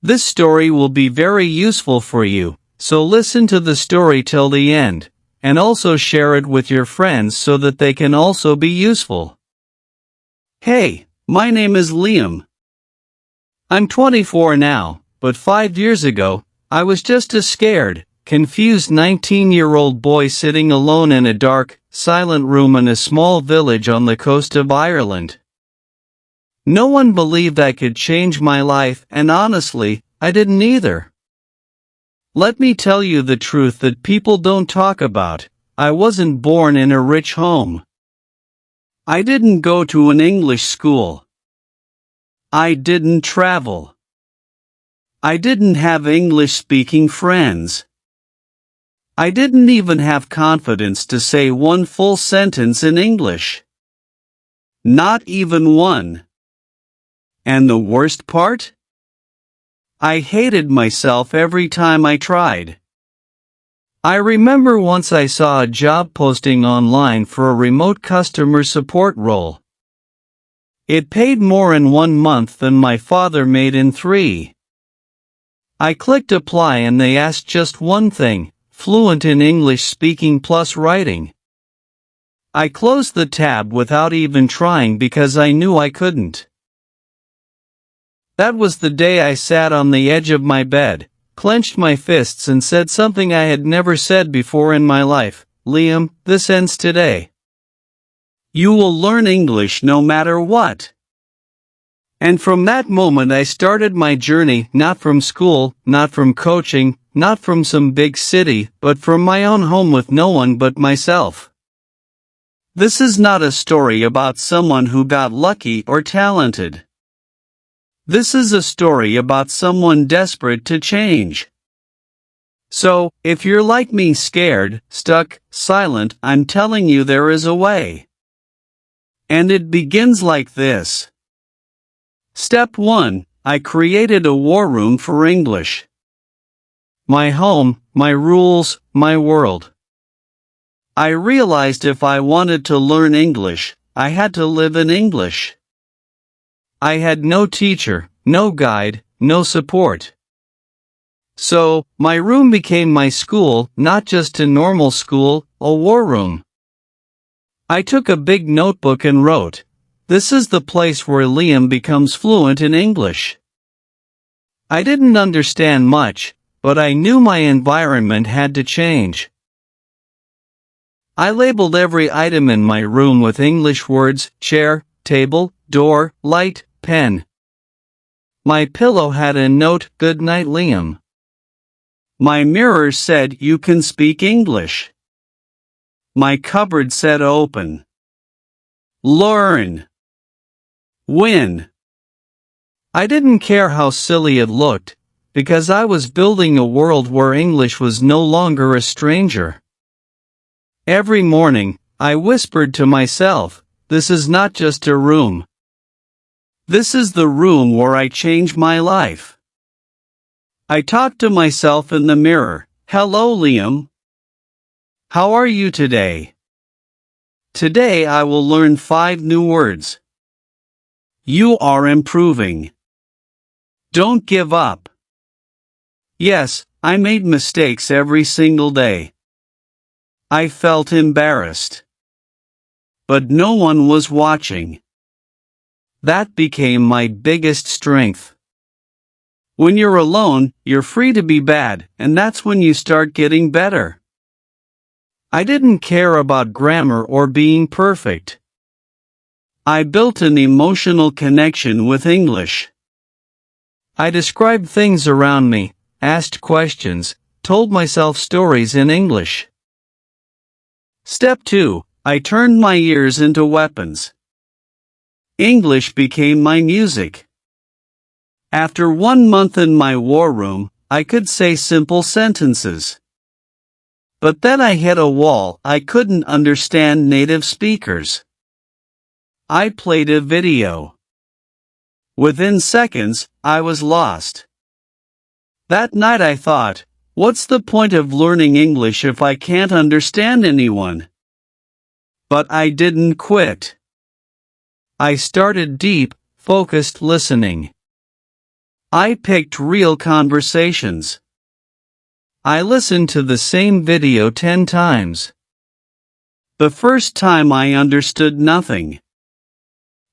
This story will be very useful for you, so listen to the story till the end, and also share it with your friends so that they can also be useful. Hey, my name is Liam. I'm 24 now, but 5 years ago, I was just a scared, confused 19-year-old boy sitting alone in a dark, silent room in a small village on the coast of Ireland. No one believed I could change my life, and honestly, I didn't either. Let me tell you the truth that people don't talk about. I wasn't born in a rich home. I didn't go to an English school. I didn't travel. I didn't have English-speaking friends. I didn't even have confidence to say one full sentence in English. Not even one. And the worst part? I hated myself every time I tried. I remember once I saw a job posting online for a remote customer support role. It paid more in 1 month than my father made in 3. I clicked apply and they asked just one thing: fluent in English speaking plus writing. I closed the tab without even trying because I knew I couldn't. That was the day I sat on the edge of my bed, clenched my fists and said something I had never said before in my life: Liam, this ends today. You will learn English no matter what. And from that moment I started my journey, not from school, not from coaching, not from some big city, but from my own home with no one but myself. This is not a story about someone who got lucky or talented. This is a story about someone desperate to change. So, if you're like me, scared, stuck, silent, I'm telling you there is a way. And it begins like this. Step 1. I created a war room for English. My home, my rules, my world. I realized if I wanted to learn English, I had to live in English. I had no teacher, no guide, no support. So, my room became my school, not just a normal school, a war room. I took a big notebook and wrote, "This is the place where Liam becomes fluent in English." I didn't understand much, but I knew my environment had to change. I labeled every item in my room with English words: chair, table, door, light, pen. My pillow had a note: "Good night, Liam." My mirror said, "You can speak English." My cupboard said, "Open. Learn. Win." I didn't care how silly it looked, because I was building a world where English was no longer a stranger. Every morning, I whispered to myself, "This is not just a room. This is the room where I change my life." I talked to myself in the mirror. "Hello, Liam. How are you today? Today I will learn 5 new words. You are improving. Don't give up." Yes, I made mistakes every single day. I felt embarrassed. But no one was watching. That became my biggest strength. When you're alone, you're free to be bad, and that's when you start getting better. I didn't care about grammar or being perfect. I built an emotional connection with English. I described things around me, asked questions, told myself stories in English. Step 2. I turned my ears into weapons. English became my music. After 1 month in my war room, I could say simple sentences. But then I hit a wall. I couldn't understand native speakers. I played a video. Within seconds, I was lost. That night I thought, what's the point of learning English if I can't understand anyone? But I didn't quit. I started deep, focused listening. I picked real conversations. I listened to the same video 10 times. The first time I understood nothing.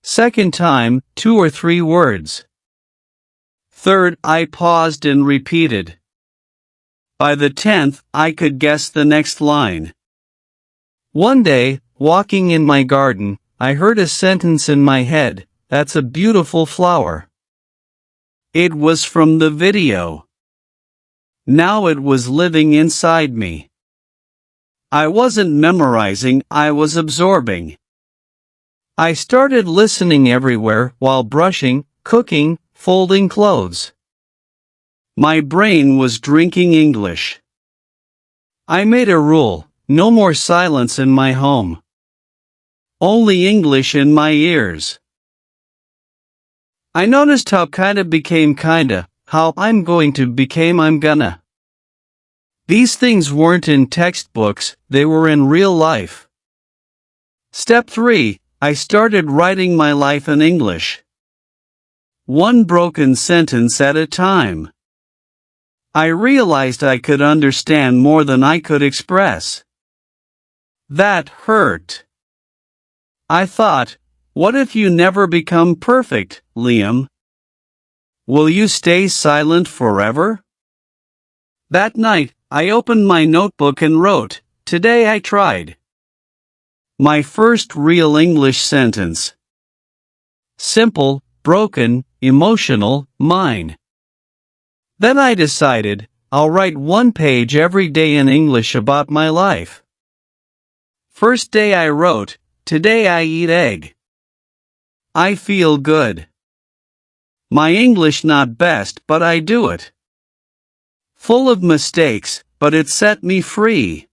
Second time, 2 or 3 words. Third, I paused and repeated. By the 10th, I could guess the next line. One day, walking in my garden, I heard a sentence in my head, "That's a beautiful flower." It was from the video. Now it was living inside me. I wasn't memorizing, I was absorbing. I started listening everywhere while brushing, cooking, folding clothes. My brain was drinking English. I made a rule, no more silence in my home. Only English in my ears. I noticed how kinda became kinda, how I'm going to became I'm gonna. These things weren't in textbooks, they were in real life. Step 3. I started writing my life in English. One broken sentence at a time. I realized I could understand more than I could express. That hurt. I thought, what if you never become perfect, Liam? Will you stay silent forever? That night, I opened my notebook and wrote, "Today I tried." My first real English sentence. Simple, broken, emotional, mine. Then I decided, I'll write 1 page every day in English about my life. First day I wrote, "Today I eat egg." I feel good. My English not best, but I do it. Full of mistakes, but it set me free.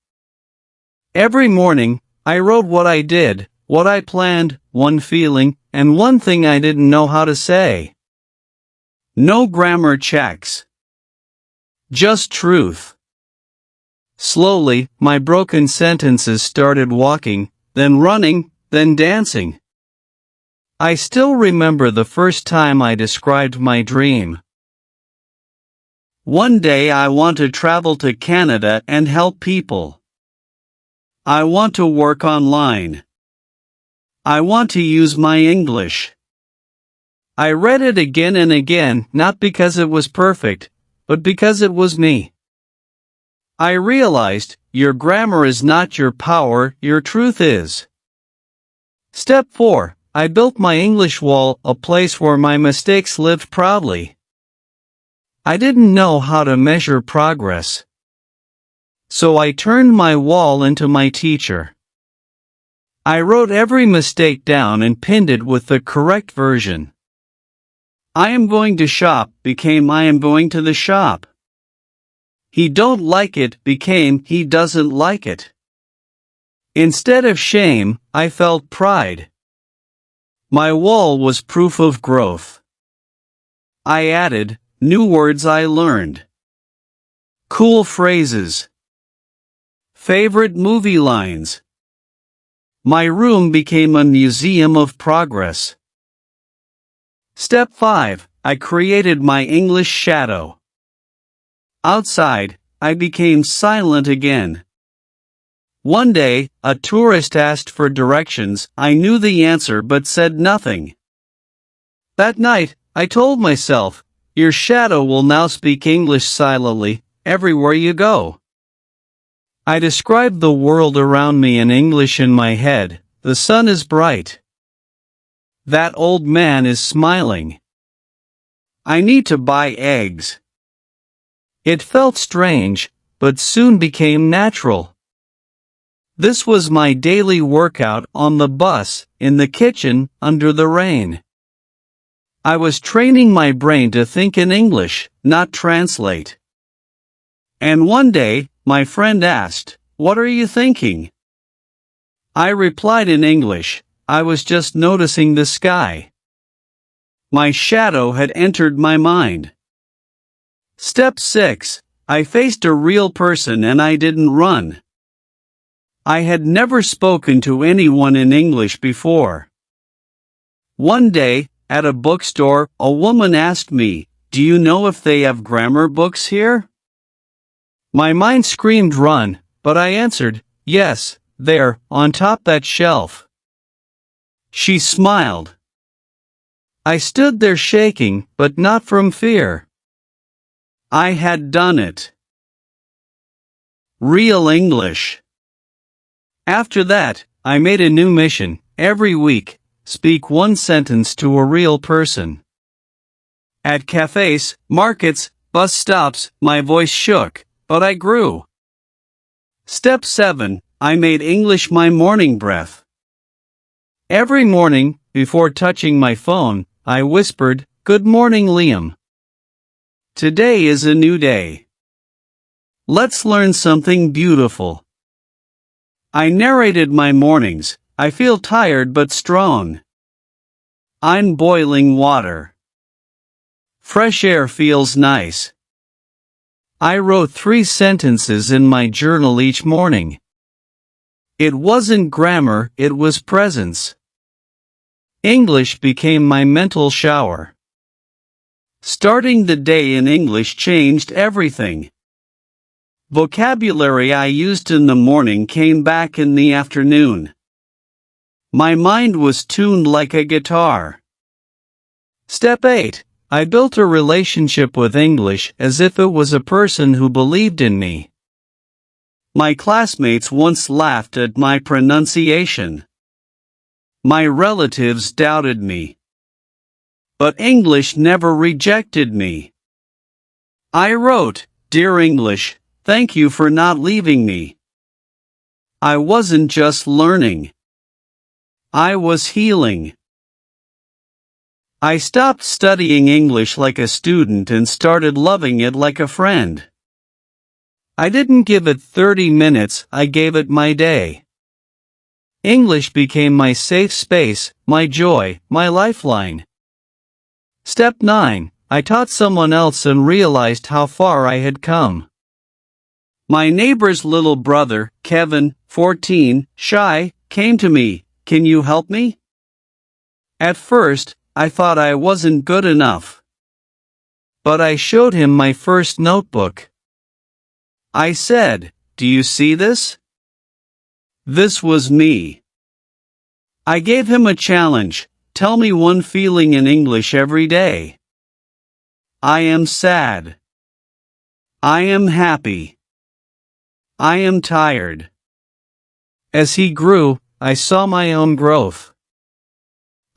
Every morning, I wrote what I did, what I planned, one feeling, and one thing I didn't know how to say. No grammar checks. Just truth. Slowly, my broken sentences started walking, then running, then dancing. I still remember the first time I described my dream. One day I want to travel to Canada and help people. I want to work online. I want to use my English. I read it again and again, not because it was perfect, but because it was me. I realized, your grammar is not your power, your truth is. Step 4. I built my English wall, a place where my mistakes lived proudly. I didn't know how to measure progress. So I turned my wall into my teacher. I wrote every mistake down and pinned it with the correct version. I am going to shop became I am going to the shop. He don't like it became he doesn't like it. Instead of shame, I felt pride. My wall was proof of growth. I added new words I learned. Cool phrases. Favorite movie lines. My room became a museum of progress. Step 5. I created my English shadow. Outside, I became silent again. One day, a tourist asked for directions. I knew the answer but said nothing. That night, I told myself, your shadow will now speak English silently, everywhere you go. I described the world around me in English in my head. The sun is bright. That old man is smiling. I need to buy eggs. It felt strange, but soon became natural. This was my daily workout on the bus, in the kitchen, under the rain. I was training my brain to think in English, not translate. And one day, my friend asked, "What are you thinking?" I replied in English, "I was just noticing the sky." My shadow had entered my mind. Step 6. I faced a real person and I didn't run. I had never spoken to anyone in English before. One day, at a bookstore, a woman asked me, do you know if they have grammar books here? My mind screamed run, but I answered, yes, there, on top that shelf. She smiled. I stood there shaking, but not from fear. I had done it. Real English. After that, I made a new mission. Every week, speak one sentence to a real person. At cafes, markets, bus stops, my voice shook, but I grew. Step 7. I made English my morning breath. Every morning, before touching my phone, I whispered, "Good morning, Liam. Today is a new day. Let's learn something beautiful." I narrated my mornings. I feel tired but strong. I'm boiling water. Fresh air feels nice. I wrote 3 sentences in my journal each morning. It wasn't grammar, it was presence. English became my mental shower. Starting the day in English changed everything. Vocabulary I used in the morning came back in the afternoon. My mind was tuned like a guitar. Step 8. I built a relationship with English as if it was a person who believed in me. My classmates once laughed at my pronunciation. My relatives doubted me. But English never rejected me. I wrote, "Dear English, thank you for not leaving me." I wasn't just learning. I was healing. I stopped studying English like a student and started loving it like a friend. I didn't give it 30 minutes, I gave it my day. English became my safe space, my joy, my lifeline. Step 9. I taught someone else and realized how far I had come. My neighbor's little brother, Kevin, 14, shy, came to me, "Can you help me?" At first, I thought I wasn't good enough. But I showed him my first notebook. I said, "Do you see this?" This was me. I gave him a challenge. Tell me one feeling in English every day. I am sad. I am happy. I am tired. As he grew, I saw my own growth.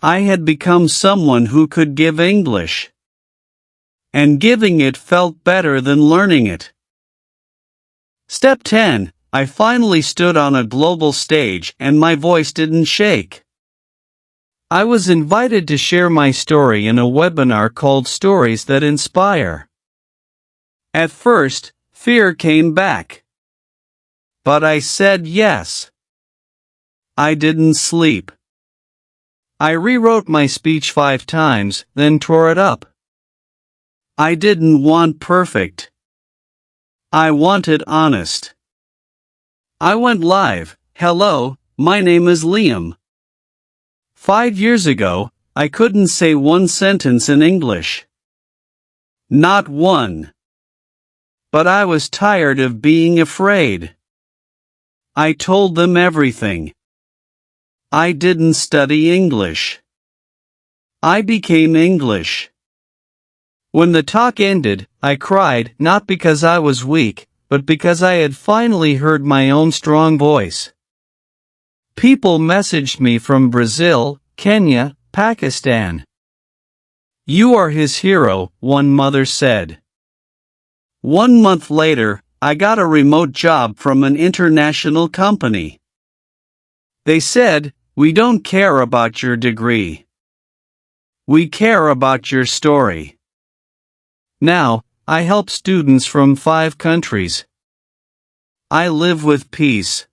I had become someone who could give English. And giving it felt better than learning it. Step 10. I finally stood on a global stage and my voice didn't shake. I was invited to share my story in a webinar called Stories That Inspire. At first, fear came back. But I said yes. I didn't sleep. I rewrote my speech 5 times, then tore it up. I didn't want perfect. I wanted honest. I went live. "Hello, my name is Liam. 5 years ago, I couldn't say one sentence in English. Not one. But I was tired of being afraid. I told them everything. I didn't study English. I became English. When the talk ended, I cried, not because I was weak, but because I had finally heard my own strong voice. People messaged me from Brazil, Kenya, Pakistan. "You are his hero," one mother said. 1 month later, I got a remote job from an international company. They said, "We don't care about your degree. We care about your story." Now, I help students from 5 countries. I live with peace.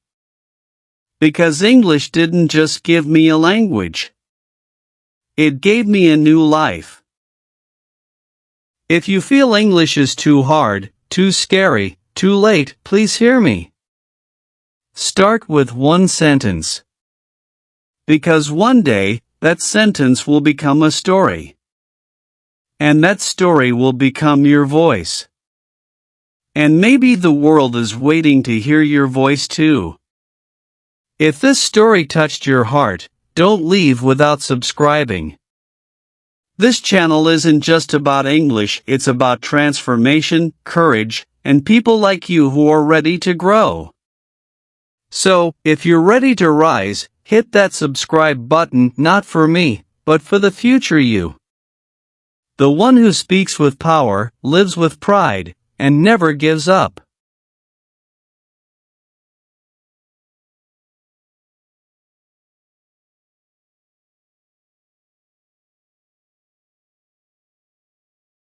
Because English didn't just give me a language. It gave me a new life. If you feel English is too hard, too scary, too late, please hear me. Start with one sentence. Because one day, that sentence will become a story. And that story will become your voice. And maybe the world is waiting to hear your voice too. If this story touched your heart, don't leave without subscribing. This channel isn't just about English, it's about transformation, courage, and people like you who are ready to grow. So, if you're ready to rise, hit that subscribe button, not for me, but for the future you. The one who speaks with power, lives with pride, and never gives up.